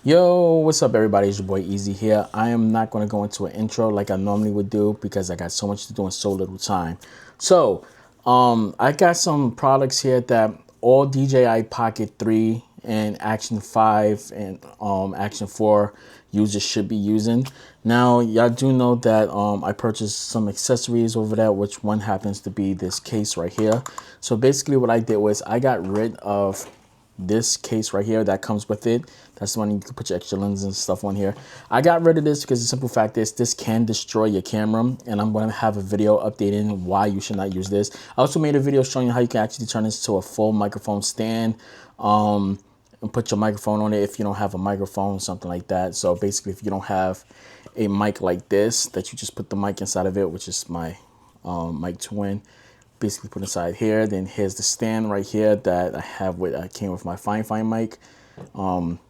Yo, what's up everybody? It's your boy Easy here. I am not going to go into an intro like I normally would do because I got so much to do in so little time. So, I got some products here that all DJI Pocket 3 and Action 5 and Action 4 users should be using. Now, y'all do know that I purchased some accessories over there, which one happens to be this case right here. So basically what I did was I got rid of this case right here that comes with it. That's the one you can put your extra lenses and stuff on here. I got rid of this because the simple fact is this can destroy your camera, and I'm going to have a video updating why you should not use this. I also made a video showing you how you can actually turn this to a full microphone stand and put your microphone on it if you don't have a microphone, something like that. So basically if you don't have a mic like this that you just put the mic inside of it, which is my mic 2-in, basically put inside here. Then here's the stand right here that I have with came with my fine mic.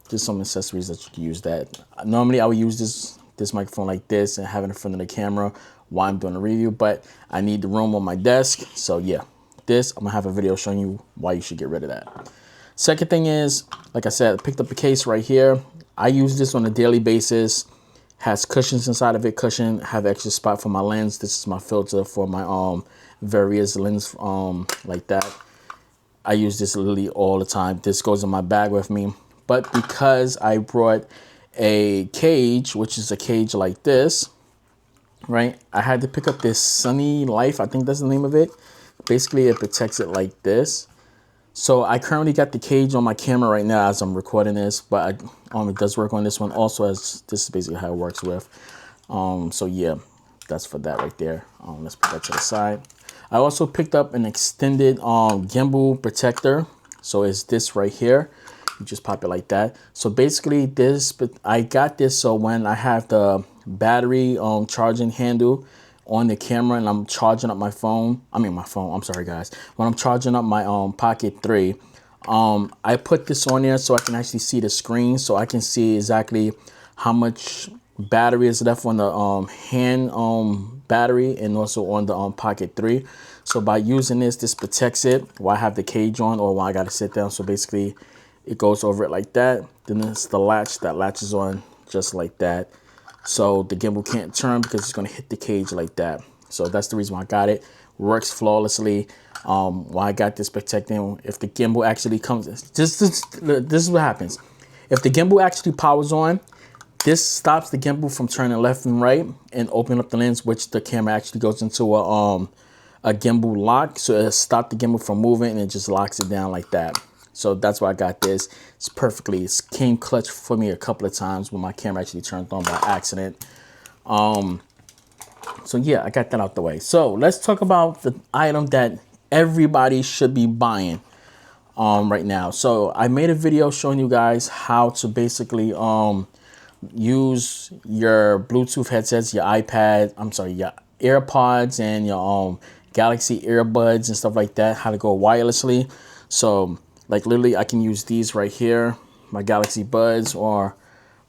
Just some accessories that you can use that. Normally I would use this microphone like this and have it in front of the camera while I'm doing a review, but I need the room on my desk. So yeah, this I'm gonna have a video showing you why you should get rid of that. Second thing is, like I said, I picked up a case right here. I use this on a daily basis. Has cushions inside of it. Cushion, have extra spot for my lens. This is my filter for my various lens like that. I use this literally all the time. This goes in my bag with me. But because I brought a cage, which is a cage like this, right? I had to pick up this Sunny Life. I think that's the name of it. Basically, it protects it like this. So I currently got the cage on my camera right now as I'm recording this, but it does work on this one also, as this is basically how it works with. So yeah, that's for that right there. Let's put that to the side. I also picked up an extended gimbal protector. So it's this right here. You just pop it like that. So basically this, but I got this so when I have the battery charging handle on the camera and I'm charging up my phone, I'm sorry guys, when I'm charging up my Pocket 3, I put this on there so I can actually see the screen, so I can see exactly how much battery is left on the hand battery and also on the Pocket 3. So by using this protects it while I have the cage on or while I gotta sit down. So basically it goes over it like that. Then it's the latch that latches on just like that. So the gimbal can't turn because it's gonna hit the cage like that. So that's the reason why I got it. Works flawlessly. Why I got this protecting. If the gimbal actually comes, this is what happens. If the gimbal actually powers on, this stops the gimbal from turning left and right and opening up the lens, which the camera actually goes into a gimbal lock. So it stops the gimbal from moving and it just locks it down like that. So that's why I got this. It came clutch for me a couple of times when my camera actually turned on by accident. So yeah, I got that out the way. So let's talk about the item that everybody should be buying right now. So I made a video showing you guys how to basically use your Bluetooth headsets, your your AirPods and your Galaxy earbuds and stuff like that, how to go wirelessly. So like literally I can use these right here, my Galaxy Buds or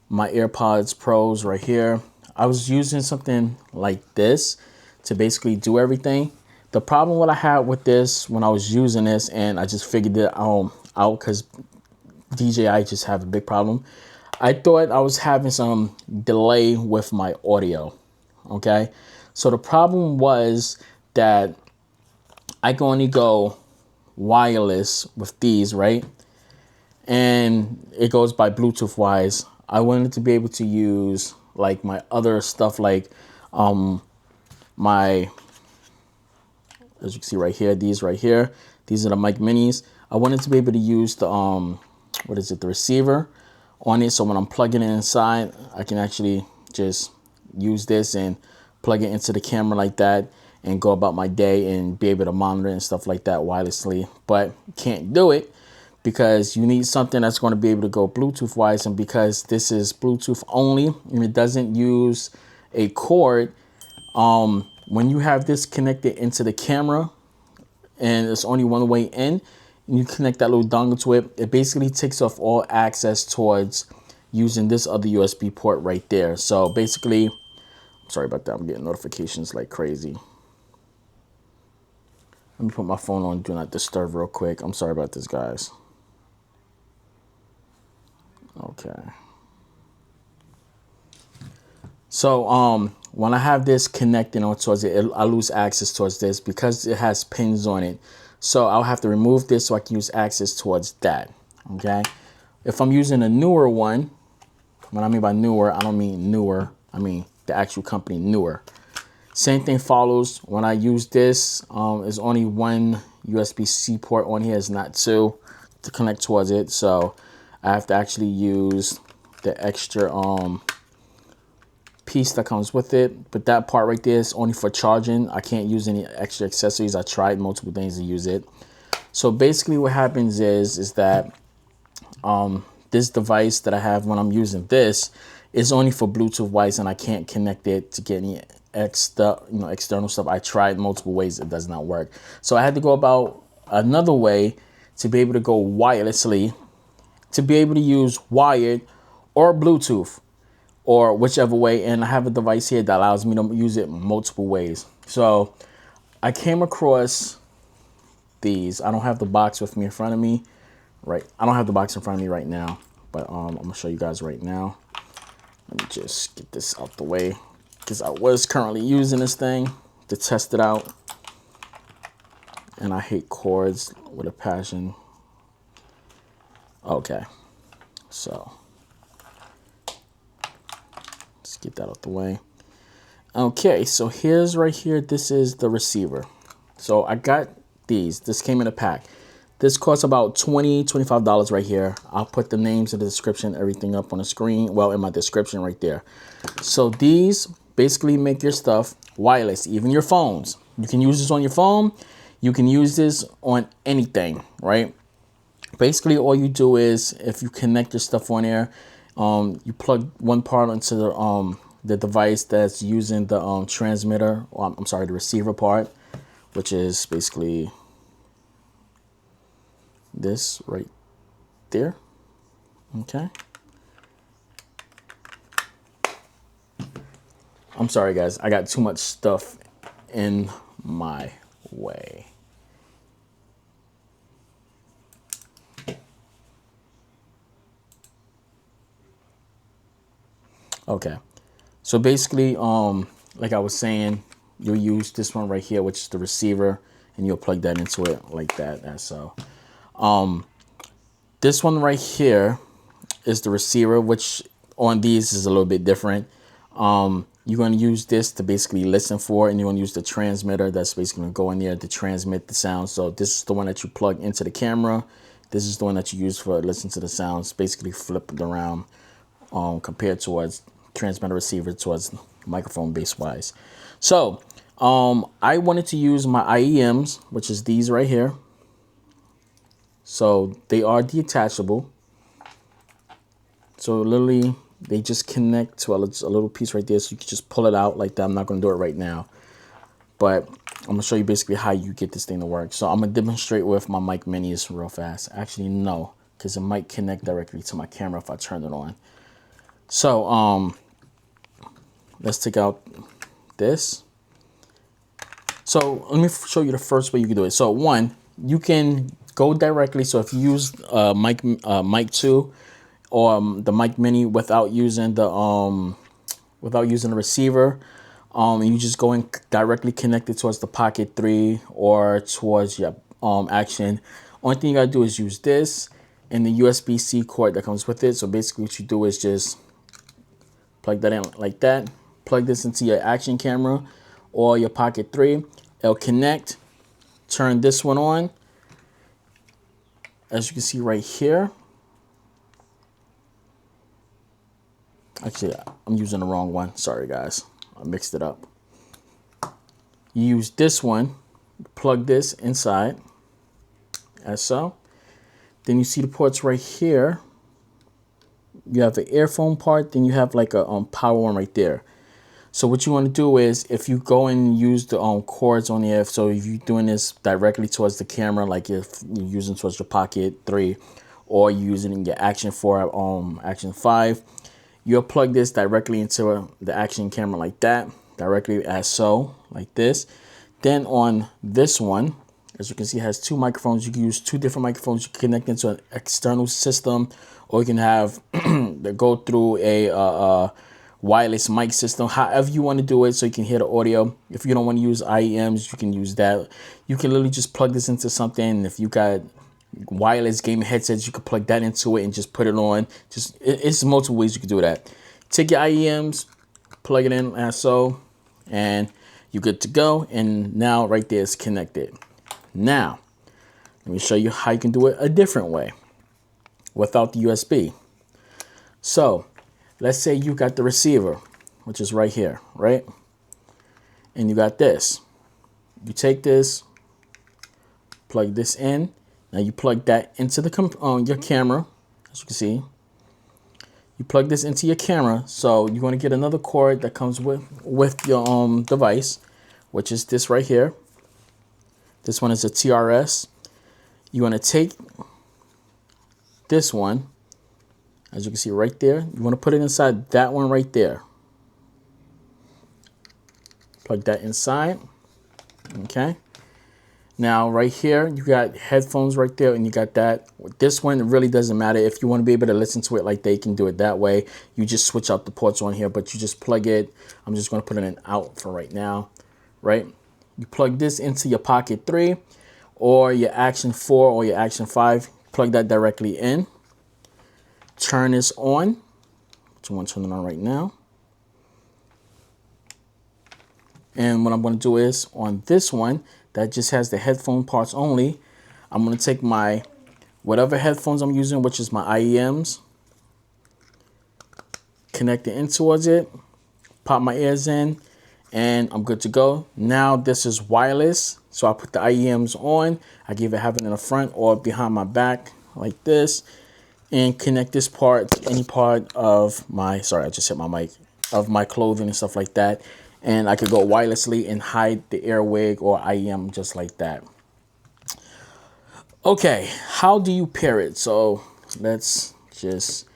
my AirPods Pros right here. I was using something like this to basically do everything. The problem what I had with this when I was using this, and I just figured it out because DJI just have a big problem. I thought I was having some delay with my audio, okay? So the problem was that I can only go wireless with these, right? And it goes by Bluetooth wise. I wanted to be able to use like my other stuff, like my, as you can see right here, these right here, these are the mic minis. I wanted to be able to use the the receiver on it, so when I'm plugging it inside, I can actually just use this and plug it into the camera like that and go about my day and be able to monitor and stuff like that wirelessly. But can't do it because you need something that's going to be able to go Bluetooth wise, and because this is Bluetooth only and it doesn't use a cord, when you have this connected into the camera and it's only one way in, and you connect that little dongle to it, it basically takes off all access towards using this other USB port right there. So basically, sorry about that, I'm getting notifications like crazy. Let me put my phone on do not disturb real quick. I'm sorry about this, guys. Okay. So when I have this connecting on towards it, I lose access towards this because it has pins on it. So I'll have to remove this so I can use access towards that. Okay. If I'm using a newer one, what I mean by newer, I don't mean newer. I mean the actual company Newer. Same thing follows. When I use this, there's only one USB-C port on here. It's not two to connect towards it. So I have to actually use the extra piece that comes with it, but that part right there is only for charging. I can't use any extra accessories. I tried multiple things to use it. So basically what happens is that this device that I have when I'm using this is only for Bluetooth wise, and I can't connect it to get any external stuff. I tried multiple ways, it does not work. So I had to go about another way to be able to go wirelessly, to be able to use wired or Bluetooth, or whichever way. And I have a device here that allows me to use it multiple ways. So I came across these. I don't have the box with me in front of me, right? I don't have the box in front of me right now, but I'm gonna show you guys right now. Let me just get this out the way because I was currently using this thing to test it out, and I hate cords with a passion. Okay, so get that out the way. Okay, so here's right here. This is the receiver. So I got these. This came in a pack. This costs about $25 right here. I'll put the names in the description, everything up on the screen. Well, in my description right there. So these basically make your stuff wireless, even your phones. You can use this on your phone. You can use this on anything, right? Basically, all you do is if you connect your stuff on there, you plug one part into the device that's using the transmitter, or I'm sorry, the receiver part, which is basically this right there. Okay. I'm sorry, guys. I got too much stuff in my way. Okay, so basically, like I was saying, you'll use this one right here, which is the receiver, and you'll plug that into it like that. And so, this one right here is the receiver, which on these is a little bit different. You're going to use this to basically listen for it, and you're going to use the transmitter that's basically going to go in there to transmit the sound. So this is the one that you plug into the camera. This is the one that you use for listening to the sounds, basically flip it around compared towards transmitter receiver towards microphone base wise. So I wanted to use my IEMs, which is these right here. So they are detachable. So literally they just connect to a little piece right there. So you can just pull it out like that. I'm not going to do it right now, but I'm going to show you basically how you get this thing to work. So I'm going to demonstrate with my mic minis real fast. Actually, no, because it might connect directly to my camera if I turn it on. So let's take out this. So let me show you the first way you can do it. So one, you can go directly. So if you use mic 2 or the mic mini without using the receiver, you just go and directly connect it towards the Pcoket 3 or towards your Action. Only thing you gotta do is use this and the USB-C cord that comes with it. So basically what you do is just plug that in like that. Plug this into your Action camera or your Pcoket 3. It'll connect. Turn this one on. As you can see right here. Actually, I'm using the wrong one. Sorry, guys. I mixed it up. You use this one. Plug this inside. As so. Then you see the ports right here. You have the earphone part, then you have like a power one right there. So what you want to do is if you go and use the cords on the so if you're doing this directly towards the camera, like if you're using towards your Pcoket 3 or you're using in your Action 4, Action 5, you'll plug this directly into the Action camera like that, directly as so, like this. Then on this one, as you can see, it has two microphones. You can use two different microphones. You can connect into an external system, or you can have that go through a wireless mic system, however you want to do it, so you can hear the audio. If you don't want to use IEMs, you can use that. You can literally just plug this into something. If you got wireless gaming headsets, you can plug that into it and just put it on. It's multiple ways you can do that. Take your IEMs, plug it in as so, and you're good to go. And now right there is connected. Now let me show you how you can do it a different way without the USB. So let's say you got the receiver, which is right here, right? And you got this. You take this, plug this in. Now you plug that into the your camera, as you can see. You plug this into your camera, so you're going to get another cord that comes with your device, which is this right here. This one is a TRS. You want to take this one, as you can see right there. You want to put it inside that one right there. Plug that inside. Okay. Now right here, you got headphones right there, and you got that. With this one, it really doesn't matter. If you want to be able to listen to it like that, you can do it that way. You just switch out the ports on here, but you just plug it. I'm just going to put it in out for right now, right? You plug this into your Pocket 3 or your Action 4 or your Action 5. Plug that directly in. Turn this on. So I'm going to turn it on right now. And what I'm going to do is on this one that just has the headphone parts only, I'm going to take my whatever headphones I'm using, which is my IEMs, connect it in towards it, pop my ears in, and I'm good to go. Now this is wireless, so I put the IEMs on. I can either have it in the front or behind my back like this, and connect this part to any part of my, sorry, I just hit my mic, of my clothing and stuff like that. And I could go wirelessly and hide the earwig or IEM just like that. Okay, how do you pair it? So let's just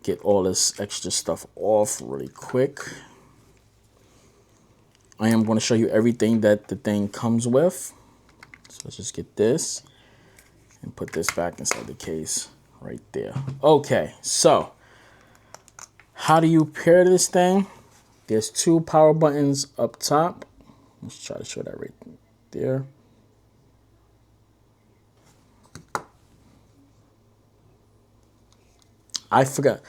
get all this extra stuff off really quick. I am going to show you everything that the thing comes with. So let's just get this and put this back inside the case right there. Okay, so how do you pair this thing? There's two power buttons up top. Let's try to show that right there. I forgot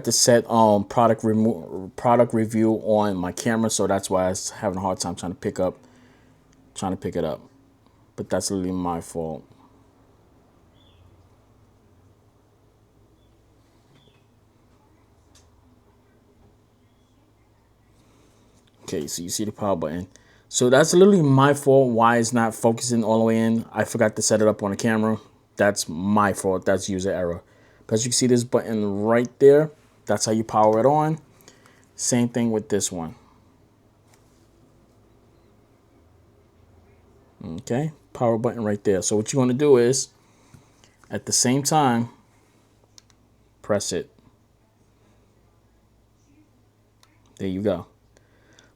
to set product review on my camera, so that's why I was having a hard time trying to pick it up. But that's literally my fault. Okay, so you see the power button. So that's literally my fault why it's not focusing all the way in. I forgot to set it up on the camera. That's my fault. That's user error. But as you can see this button right there, that's how you power it on. Same thing with this one. Okay, power button right there. So what you want to do is, at the same time, press it. There you go.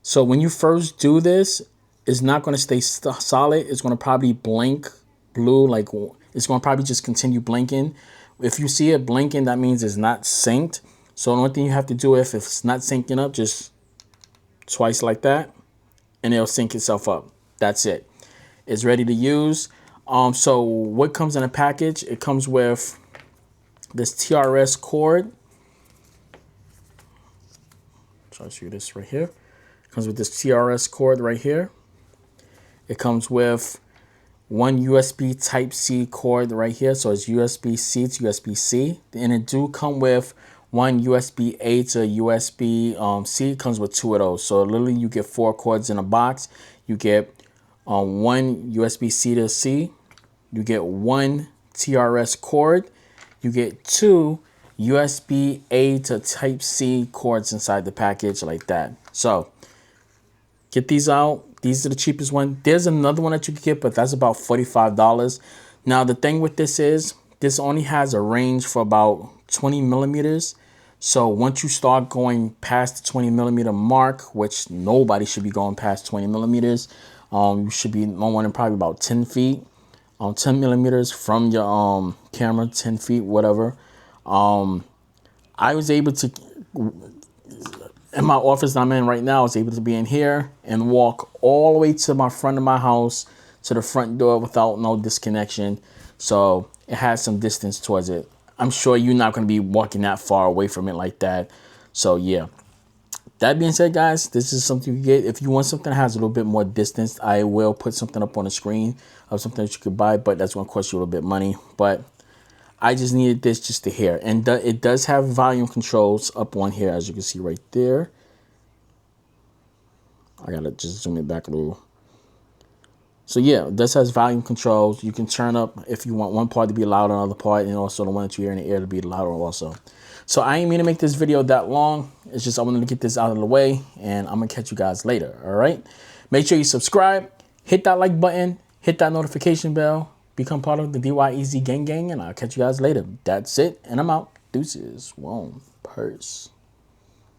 So when you first do this, it's not going to stay solid. It's going to probably blink blue, like it's going to probably just continue blinking. If you see it blinking, that means it's not synced. So the only thing you have to do, if it's not syncing up, just twice like that, and it'll sync itself up. That's it. It's ready to use. So what comes in a package? It comes with this TRS cord. Try to show you this right here. Comes with this TRS cord right here. It comes with one USB Type-C cord right here. So it's USB-C to USB-C. And it do come with one USB-A to USB-C. It comes with two of those. So literally you get 4 cords in a box. You get one USB-C to C. You get one TRS cord. You get 2 USB-A to Type-C cords inside the package like that. So get these out. These are the cheapest one. There's another one that you can get, but that's about $45. Now, the thing with this is, this only has a range for about 20 millimeters. So once you start going past the 20 millimeter mark, which nobody should be going past 20 millimeters, you should be no more than probably about 10 feet, 10 millimeters from your camera, 10 feet, whatever. I was able to in my office that I'm in right now, I was able to be in here and walk all the way to my front of my house, to the front door without no disconnection. So it has some distance towards it. I'm sure you're not going to be walking that far away from it like that. So yeah. That being said, guys, this is something you get. If you want something that has a little bit more distance, I will put something up on the screen of something that you could buy, but that's going to cost you a little bit of money. But I just needed this just to hear. And it does have volume controls up on here, as you can see right there. I got to just zoom it back a little. So yeah, this has volume controls. You can turn up if you want one part to be louder than the other part, and also the one that you hear in the ear to be louder also. So I ain't mean to make this video that long. It's just I wanted to get this out of the way, and I'm going to catch you guys later, all right? Make sure you subscribe, hit that like button, hit that notification bell, become part of the DJI gang, and I'll catch you guys later. That's it, and I'm out. Deuces. Whoa, purse.